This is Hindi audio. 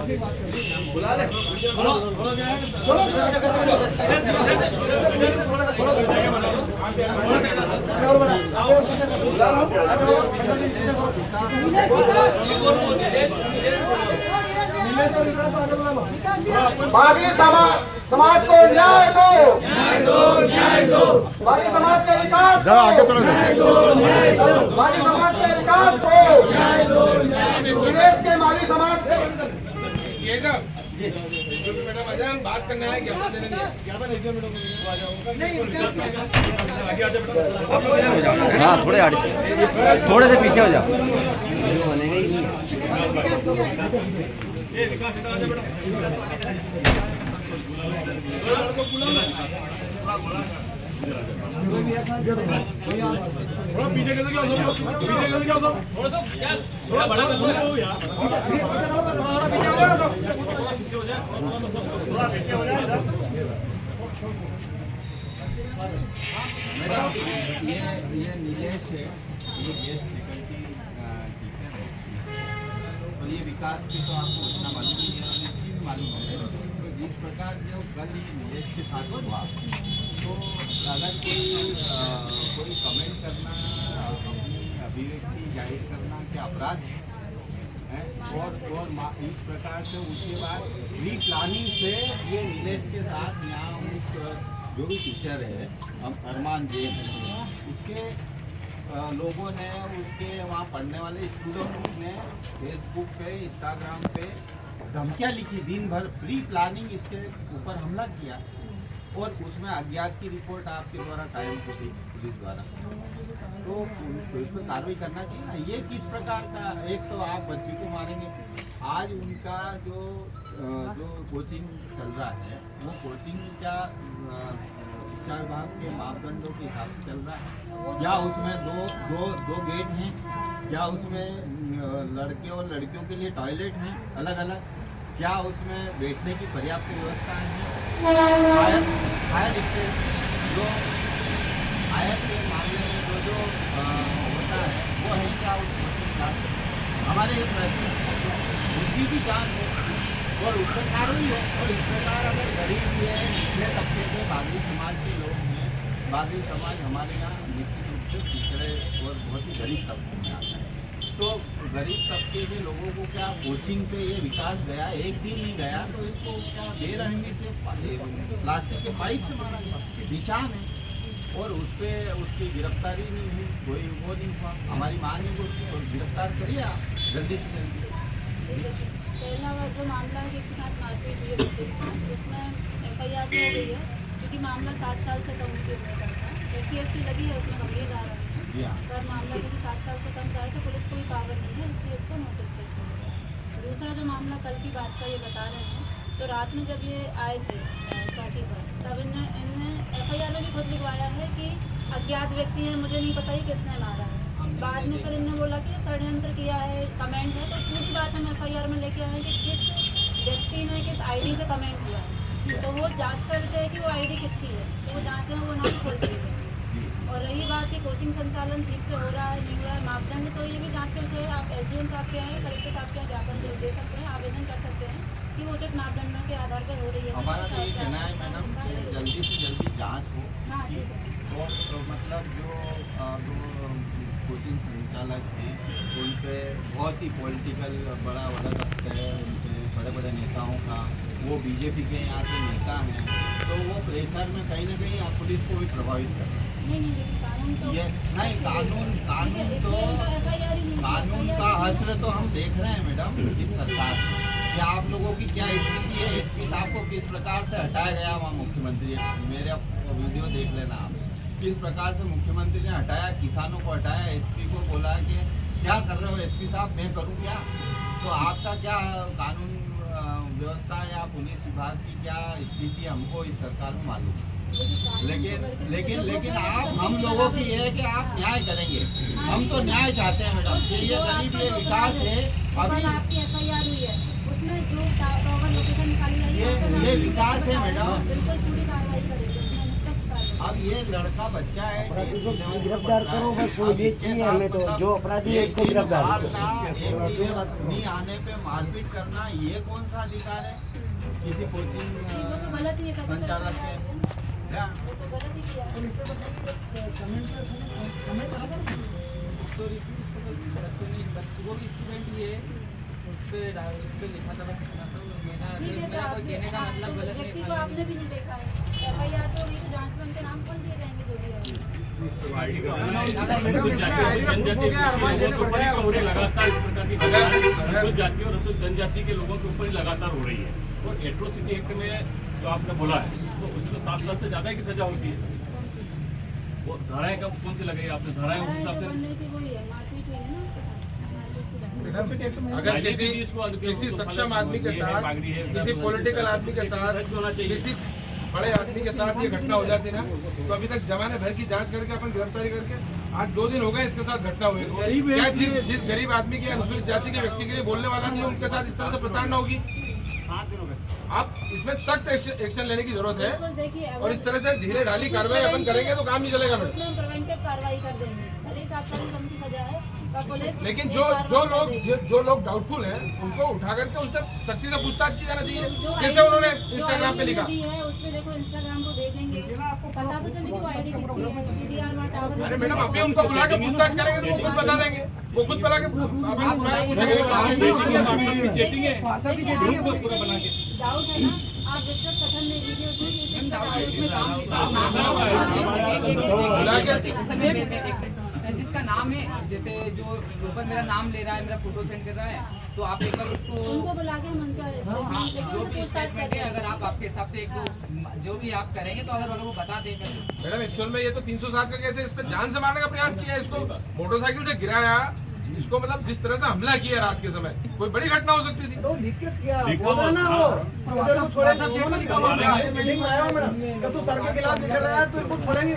बुला ले बागी समाज को न्याय दो, न्याय दो। बागी समाज के विकास को आगे चलो, बागी समाज के विकास को प्रदेश के माली समाज के मैडम अजान बात करना है क्या हाँ थोड़े आगे थोड़े से पीछे हो जाओ बनेगा ही नहीं थोड़ा पीछे कैसे क्या पीछे कैसे क्या थोड़ा बड़ा हो यार मैडम ये नीलेश है, ये गेस्ट फैकल्टी टीचर है और ये विकास की तो आपको उतना मालूम नहीं है, उन्हें चीज़ मालूम है। तो इस प्रकार जो कल ये नीलेश के साथ हुआ तो अगर कोई कमेंट करना, अपनी अभिव्यक्ति जाहिर करना क्या अपराध है और इस प्रकार से उसके बाद प्री प्लानिंग से ये नीलेश के साथ यहाँ उस जो भी टीचर है अरमान जी उसके लोगों ने उसके वहाँ पढ़ने वाले स्टूडेंट्स ने फेसबुक पे इंस्टाग्राम पे धमकियाँ लिखी, दिन भर प्री प्लानिंग इसके ऊपर हमला किया और उसमें अज्ञात की रिपोर्ट आपके द्वारा कायम की थी पुलिस द्वारा। तो इस पर कार्रवाई करना चाहिए ना। ये किस प्रकार का, एक तो आप बच्ची को मारेंगे, आज उनका जो कोचिंग चल रहा है वो कोचिंग क्या शिक्षा विभाग के मापदंडों के हिसाब से चल रहा है या उसमें दो गेट हैं, क्या उसमें लड़के और लड़कियों के लिए टॉयलेट हैं अलग अलग, क्या उसमें बैठने की पर्याप्त व्यवस्था है, फायर स्टेशन जो फायर के मामले में जो होता है वो है क्या उस क्लास हमारे एक प्रश्न उसकी भी जांच है और उस पर कार्रवाई हो। और इस प्रकार अगर गरीब है, निचले तबके के बागी समाज के लोग हैं, बागी समाज हमारे यहाँ निश्चित रूप से पिछड़े और बहुत ही गरीब तबके में आता है, तो गरीब तबके के लोगों को क्या कोचिंग पे ये विकास गया, एक दिन नहीं गया तो इसको क्या बेरहमी से प्लास्टिक के पाइप से मारा गया, निशान है और उस पर उसकी गिरफ्तारी नहीं हुई, कोई वो नहीं हुआ। हमारी मांग है कि उसको गिरफ्तार करिए आप जल्दी से जल्दी। पहला जो मामला है जिसके साथ मारपीट हुई है उसमें FIR हो गई है क्योंकि मामला 60 साल से कम की उम्र का था, SC लगी है उसमें गंभीर धारा है पर मामला क्योंकि 60 साल से कम का है तो पुलिस को भी पावर नहीं है, इसलिए इसको नोटिस भेज दिया। दूसरा जो मामला कल की बात का ये बता रहे हैं तो रात में जब ये आए थे चौकी पर तब इनने FIR में भी खुद लिखवाया है कि अज्ञात व्यक्ति है, मुझे नहीं पता ही किसने मारा है। बाद में फिर इन्होंने बोला कि षड्यंत्र किया है, कमेंट है, तो इतनी भी बात हम FIR में लेके आए हैं कि किस व्यक्ति ने किस ID से कमेंट किया है, तो वो जांच का विषय है कि वो ID किसकी है, तो वो जाँच है वो ना खोल रही है। और रही बात कि कोचिंग संचालन ठीक से हो रहा है नहीं हो रहा है मापदंड, तो ये भी जाँच का विषय है। आप SDM साहब के हैं, कलेक्टर साहब के ज्ञापन दे सकते हैं, आवेदन कर सकते हैं कि वो उचित मापदंडों के आधार पर हो रही है। हमारा तो ये कहना है मैडम कि जल्दी से जल्दी जाँच हो और मतलब जो कोचिंग संचालक हैं उन पे बहुत ही पॉलिटिकल बड़ा दस्त है, उनके बड़े बड़े नेताओं का, वो बीजेपी के यहाँ के नेता हैं, तो वो प्रेशर में कहीं ना कहीं आप पुलिस को भी प्रभावित कर रहे हैं। ये नहीं कानून का असर तो हम देख रहे हैं मैडम इस सरकार क्या आप लोगों की क्या स्थिति है, SP साहब को किस प्रकार से हटाया गया वहाँ मुख्यमंत्री, मेरे वीडियो देख लेना आप, किस प्रकार से मुख्यमंत्री ने हटाया, किसानों को हटाया, SP को बोला कि क्या कर रहे हो SP साहब, मैं करूँ क्या। तो आपका क्या कानून व्यवस्था या पुलिस विभाग की क्या स्थिति हमको इस सरकार में मालूम है, लेकिन आप हम लोगों की ये है कि आप न्याय करेंगे, हम तो न्याय चाहते हैं मैडम, ये गरीब ये विकास है। अभी आपकी FIR हुई है उसमें जो लोकेशन निकाली गई है ये विकास है मैडम, बिल्कुल पूरी कार्रवाई करेंगे, अब ये लड़का बच्चा है, गिरफ्तार करो बस, ये चाहिए हमें तो, जो अपराधी है उसको गिरफ्तार करो। नहीं आने पे मारपीट करना ये कौन सा अधिकार है किसी कोचिंग वो तो गलत ही है, तभी तो संचालक ऐसा के? है। क्या वो तो गलत ही किया है। ठीक है, तो आपने व्यक्ति को आपने भी नहीं देखा है, FIR तो नहीं तो जांच में उनके नाम कौन दिए जाएंगे जो भी है? आईडी का लगातार इस प्रकार की अनुसूचित जाति और अनुसूचित जनजाति के लोगों के ऊपर ही लगातार हो रही है। और एट्रोसिटी एक्ट में जो आपने बोला है तो उसमें 7 साल से ज्यादा की सजा होती है। वो धाराएं कौन सी लगाई आपने? धाराएं उस हिसाब से बनने की वही है, मारपीट हुई है ना उसके साथ, मारपीट की धारा। अगर किसी सक्षम आदमी के साथ, किसी पॉलिटिकल आदमी के साथ, किसी बड़े आदमी के साथ ये घटना हो जाती ना, तो अभी तक जमाने भर की जांच करके अपन गिरफ्तारी करके आज 2 दिन हो गए इसके साथ घटना हुई को। क्या जिस गरीब आदमी के, अनुसूचित जाति के व्यक्ति के लिए बोलने वाला नहीं है, उनके साथ इस तरह से प्रताड़ना होगी? आप इसमें सख्त एक्शन लेने की जरूरत है। बिल्कुल, देखिए और इस तरह से धीरे ढाली कार्रवाई अपन करेंगे तो काम नहीं चलेगा मैडम। उसमें प्रिवेंटिव कार्रवाई कर देंगे, भले ही 7 साल की कम की सजा है, पर पुलिस लेकिन एक जो कार्रवाई कर देगी। लोग डाउटफुल हैं उनको उठा करके उनसे सख्ती से पूछताछ की जाना चाहिए। जो कैसे ID उन्होंने जो इंस्टाग्राम पे ID लिखा? दी है उसमें देखो, इंस्टाग्राम को भेजेंगे, पता तो चले कि वो ID किसकी है। CDR वहाँ टावर अरे मैडम अभी उनको बुला के पूछताछ करेंगे तो वो खुद बता देंगे। वो खुद बता के डाउट है ना, आप विस्तृत कथन दे दीजिए उसमें कि इस जिसका नाम है, जैसे जो ऊपर मेरा नाम ले रहा है, मेरा फोटो सेंड कर रहा है, तो आप एक बार उसको उनको बुला के हम उनका हाँ, जो भी पूछताछ स्टेटमेंट है, अगर आप आपके हिसाब से एक दो जो भी आप करेंगे तो अगर वो बता दें। मैडम एक्चुअल में ये तो 307 का केस है। इस पे जान से मारने का प्रयास किया, इसको मोटरसाइकिल से गिराया, इसको मतलब जिस तरह से हमला किया रात के समय, कोई बड़ी घटना हो सकती थी। तो लिख के क्या बोला ना वो इधर को छोड़ेंगे, मीटिंग में आया हूं मैडम, तू सर के खिलाफ दिख रहा है तो इनको छोड़ेंगे।